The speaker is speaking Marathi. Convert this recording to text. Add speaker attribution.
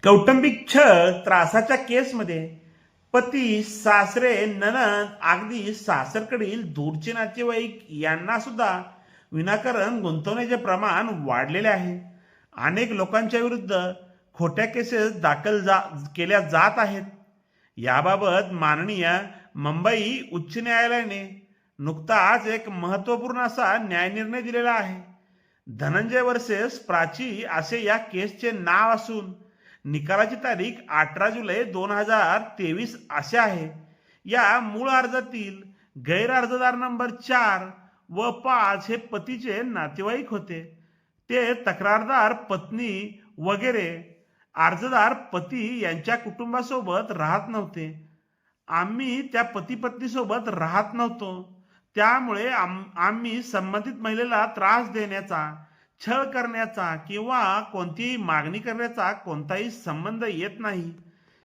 Speaker 1: कौटुंबिक छळ त्रासाच्या केसमध्ये पती, सासरे, नणंद, अगदी सासरकडील दूरचे नातेवाईक यांना सुद्धा विनाकारण गुंतवण्याचे प्रमाण वाढलेले आहे. अनेक लोकांच्या विरुद्ध खोट्या केसेस केल्या जात आहेत. याबाबत माननीय मुंबई उच्च न्यायालयाने नुकताच एक महत्वपूर्ण असा न्यायनिर्णय दिलेला आहे. धनंजय वर्सेस प्राची असे या केसचे नाव असून निकालाची तारीख 18 जुलै 2023 असे आहे. या मूळ अर्जातील गैर अर्जदार नंबर 4 व 5 हे पतीचे नातेवाईक होते. ते तक्रारदार पत्नी वगैरे अर्जदार पती यांच्या कुटुंबासोबत राहत नव्हते. आम्ही त्या पती पत्नी सोबत राहत नव्हतो. त्यामुळे आम्ही संबंधित महिलेला त्रास देण्याचा, छळ करण्याचा किंवा कोणतीही मागणी करण्याचा कोणताही संबंध येत नाही.